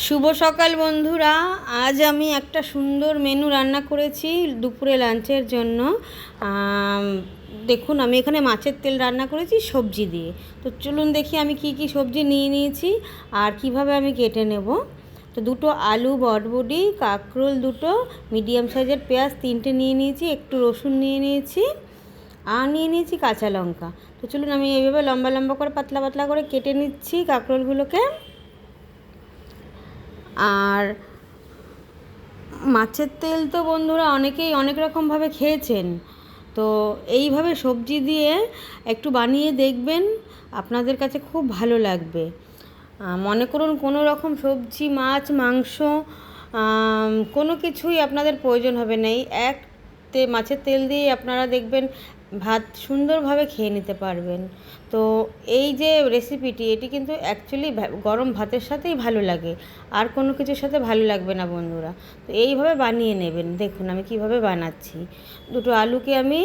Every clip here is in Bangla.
শুভ সকাল বন্ধুরা। আজ আমি একটা সুন্দর মেনু রান্না করেছি দুপুরে লাঞ্চের জন্য। দেখুন, আমি এখানে মাছের তেল রান্না করেছি সবজি দিয়ে। তো চলুন দেখি আমি কি কি সবজি নিয়ে নিয়েছি আর কিভাবে আমি কেটে নেব। তো দুটো আলু, বটবটি, কাঁকরোল দুটো, মিডিয়াম সাইজের পেঁয়াজ তিনটে নিয়ে নিয়েছি, একটু রসুন নিয়ে নিয়েছি আর নিয়ে নিয়েছি কাঁচা লঙ্কা। তো চলুন আমি এইভাবে লম্বা লম্বা করে পাতলা পাতলা করে কেটে নিচ্ছি কাঁকরোলগুলোকে। আর মাছের তেল তো বন্ধুরা অনেকেই অনেক রকমভাবে খেয়েছেন, তো এইভাবে সবজি দিয়ে একটু বানিয়ে দেখবেন, আপনাদের কাছে খুব ভালো লাগবে। মনে করুন কোনো রকম সবজি, মাছ, মাংস কোনো কিছুই আপনাদের প্রয়োজন হবে না। এই মাছের তেল দিয়ে আপনারা দেখবেন ভাত সুন্দরভাবে খেয়ে নিতে পারবেন। তো এই যে রেসিপিটি, এটি কিন্তু অ্যাকচুয়ালি গরম ভাতের সাথেই ভালো লাগে, আর কোনো কিছুর সাথে ভালো লাগবে না বন্ধুরা। তো এইভাবে বানিয়ে নেবেন। দেখুন আমি কিভাবে বানাচ্ছি। দুটো আলুকে আমি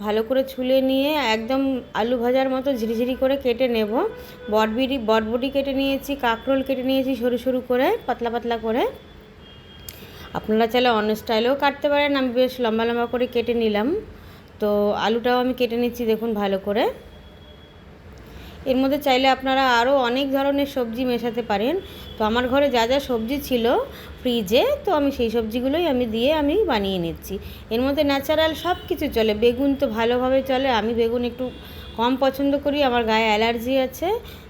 ভালো করে ছুলে নিয়ে একদম আলু ভাজার মতো ঝিরিঝিরি করে কেটে নেব। বটবটি কেটে নিয়েছি, কাঁকরোল কেটে নিয়েছি সরু সরু করে, পাতলা পাতলা করে। আপনারা চাইলে অন্য স্টাইলেও কাটতে পারেন, আমি বেশ লম্বা লম্বা করে কেটে নিলাম। তো আলুটাও আমি কেটে নিচ্ছি দেখুন ভালো করে। এর মধ্যে চাইলে আপনারা আরও অনেক ধরনের সবজি মেশাতে পারেন। তো আমার ঘরে যা যা সবজি ছিল ফ্রিজে, তো আমি সেই সবজিগুলোই আমি বানিয়ে নিচ্ছি। এর মধ্যে ন্যাচারাল সব কিছু চলে, বেগুন তো ভালোভাবে চলে। আমি বেগুন একটু কম পছন্দ করি, আমার গায়ে অ্যালার্জি আছে,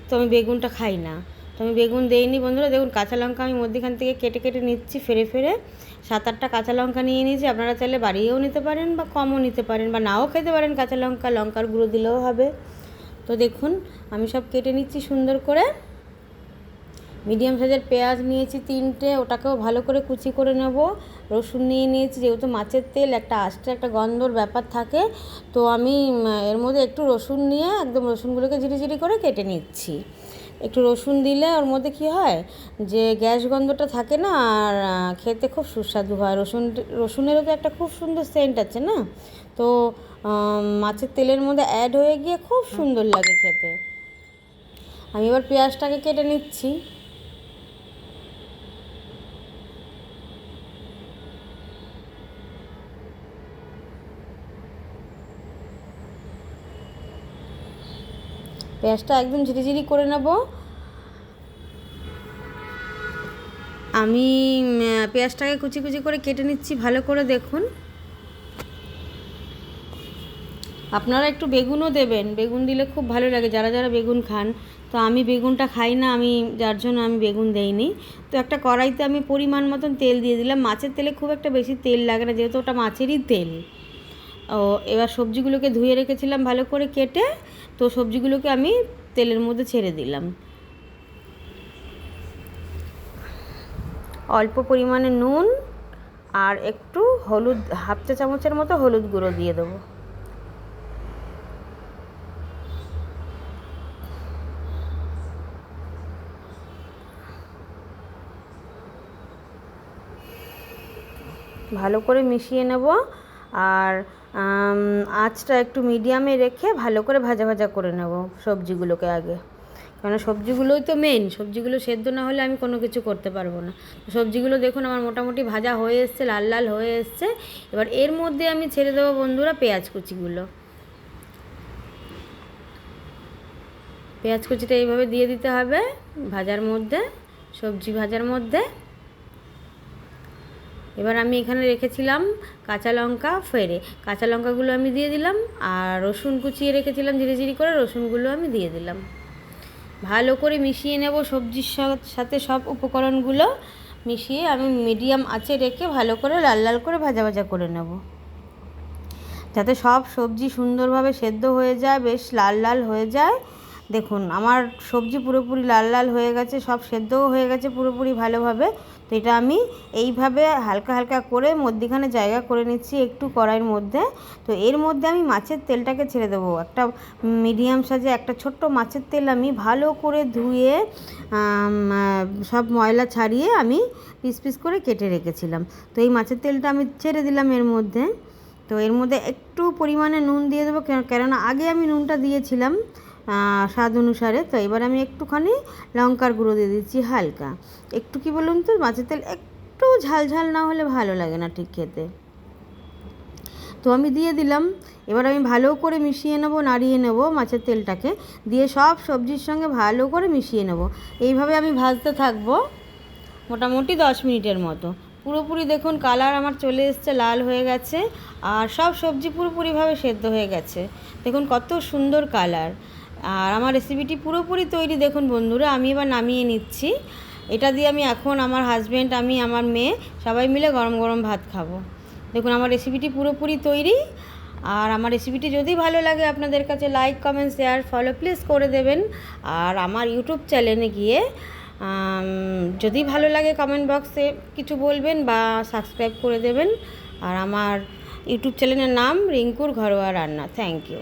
তো আমি বেগুনটা খাই না। তো আমি বেগুন দেইনি বন্ধুরা। দেখুন কাঁচা লঙ্কা আমি মধ্যেখান থেকে কেটে কেটে নিচ্ছি, ফেরে ফেরে 7-8টা কাঁচা লঙ্কা নিয়ে নিয়েছি। আপনারা চাইলে বাড়িয়েও নিতে পারেন বা কমও নিতে পারেন, বা নাও খেতে পারেন কাঁচা লঙ্কা, লঙ্কার গুঁড়ো দিলেও হবে। তো দেখুন আমি সব কেটে নিচ্ছি সুন্দর করে। মিডিয়াম সাইজের পেঁয়াজ নিয়েছি তিনটে, ওটাকেও ভালো করে কুচি করে নেব। রসুন নিয়ে নিয়েছি, যেহেতু মাছের তেল একটা আস্তে একটা গন্ধর ব্যাপার থাকে, তো আমি এর মধ্যে একটু রসুন নিয়ে একদম রসুনগুলোকে ঝিরিঝিরি করে কেটে নিচ্ছি। একটু রসুন দিলে ওর মধ্যে কী হয়, যে গ্যাস গন্ধটা থাকে না, আর খেতে খুব সুস্বাদু হয়। রসুনেরও তো একটা খুব সুন্দর সেন্ট আছে না, তো মাছের তেলের মধ্যে অ্যাড হয়ে গিয়ে খুব সুন্দর লাগে খেতে। আমি এবার পেঁয়াজটাকে কেটে নিচ্ছি। পেঁয়াজটা একদম ঝিরিঝিরি করে নেব। আমি পেঁয়াজটাকে কুচি কুচি করে কেটে নিচ্ছি ভালো করে। দেখুন আপনারা একটু বেগুনও দেবেন, বেগুন দিলে খুব ভালো লাগে যারা যারা বেগুন খান। তো আমি বেগুনটা খাই না, আমি যার জন্য আমি বেগুন দেইনি। তো একটা কড়াইতে আমি পরিমাণ মতন তেল দিয়ে দিলাম। মাছের তেলে খুব একটা বেশি তেল লাগে না, যেহেতু ওটা মাছেরই তেল। ও এবার সবজিগুলোকে ধুয়ে রেখেছিলাম ভালো করে কেটে, তো সবজিগুলোকে আমি তেলের মধ্যে ছেড়ে দিলাম। অল্প পরিমাণে নুন আর একটু হলুদ, 1/2 চা চামচের মতো হলুদ গুঁড়ো দিয়ে দেবো। ভালো করে মিশিয়ে নেব, আর আঁচটা একটু মিডিয়ামে রেখে ভালো করে ভাজা ভাজা করে নেব সবজিগুলোকে আগে, কারণ সবজিগুলোই তো মেন। সবজিগুলো সেদ্ধ না হলে আমি কোনো কিছু করতে পারবো না। সবজিগুলো দেখুন আমার মোটামুটি ভাজা হয়ে এসছে, লাল লাল হয়ে এসছে। এবার এর মধ্যে আমি ছেড়ে দেবো বন্ধুরা পেঁয়াজ কুচিগুলো। পেঁয়াজ কুচিটা এইভাবে দিয়ে দিতে হবে ভাজার মধ্যে, সবজি ভাজার মধ্যে। এবার আমি এখানে রেখেছিলাম কাঁচা লঙ্কা ফেরে, কাঁচা লঙ্কাগুলো আমি দিয়ে দিলাম, আর রসুন কুচিয়ে রেখেছিলাম ঝিরিঝিরি করে, রসুনগুলো আমি দিয়ে দিলাম। ভালো করে মিশিয়ে নেব সবজির সাথে সব উপকরণগুলো মিশিয়ে আমি মিডিয়াম আঁচে রেখে ভালো করে লাল লাল করে ভাজা ভাজা করে নেব, যাতে সব সবজি সুন্দরভাবে সেদ্ধ হয়ে যায়, বেশ লাল লাল হয়ে যায়। দেখুন আমার সবজি পুরোপুরি লাল লাল হয়ে গেছে, সব সেদ্ধও হয়ে গেছে পুরোপুরি ভালোভাবে। তো এটা আমি এইভাবে হালকা হালকা করে মধ্যিখানে জায়গা করে নিচ্ছি একটু কড়াইয়ের মধ্যে। তো এর মধ্যে আমি মাছের তেলটাকে ছেড়ে দেবো। একটা মিডিয়াম সাইজে একটা ছোট্ট মাছের তেল আমি ভালো করে ধুয়ে সব ময়লা ছাড়িয়ে আমি পিস পিস করে কেটে রেখেছিলাম। তো এই মাছের তেলটা আমি ছেড়ে দিলাম এর মধ্যে। তো এর মধ্যে একটু পরিমাণে নুন দিয়ে দেবো, কেননা আগে আমি নুনটা দিয়েছিলাম স্বাদ অনুসারে। তো এবার আমি একটুখানি লঙ্কার গুঁড়ো দিয়ে দিচ্ছি হালকা, একটু কি বলুন তো, মাছের তেল একটু ঝাল ঝাল না হলে ভালো লাগে না ঠিক খেতে। তো আমি দিয়ে দিলাম। এবার আমি ভালো করে মিশিয়ে নেব, নাড়িয়ে নেব মাছের তেলটাকে দিয়ে, সব সবজির সঙ্গে ভালো করে মিশিয়ে নেব। এইভাবে আমি ভাজতে থাকবো মোটামুটি 10 মিনিটের মতো। পুরোপুরি দেখুন কালার আমার চলে এসছে, লাল হয়ে গেছে, আর সব সবজি পুরোপুরিভাবে সেদ্ধ হয়ে গেছে। দেখুন কত সুন্দর কালার। আর আমার রেসিপিটি পুরোপুরি তৈরি দেখুন বন্ধুরা। আমি এবার নামিয়ে নিচ্ছি। এটা দিয়ে আমি এখন আমার হাজব্যান্ড, আমি, আমার মেয়ে সবাই মিলে গরম গরম ভাত খাবো। দেখুন আমার রেসিপিটি পুরোপুরি তৈরি। আর আমার রেসিপিটি যদি ভালো লাগে আপনাদের কাছে, like, comment, share, follow please করে দেবেন। আর আমার ইউটিউব চ্যানেলে গিয়ে যদি ভালো লাগে কমেন্ট বক্সে কিছু বলবেন বা সাবস্ক্রাইব করে দেবেন। আর আমার ইউটিউব চ্যানেলের নাম রিঙ্কুর ঘরোয়া রান্না। Thank you.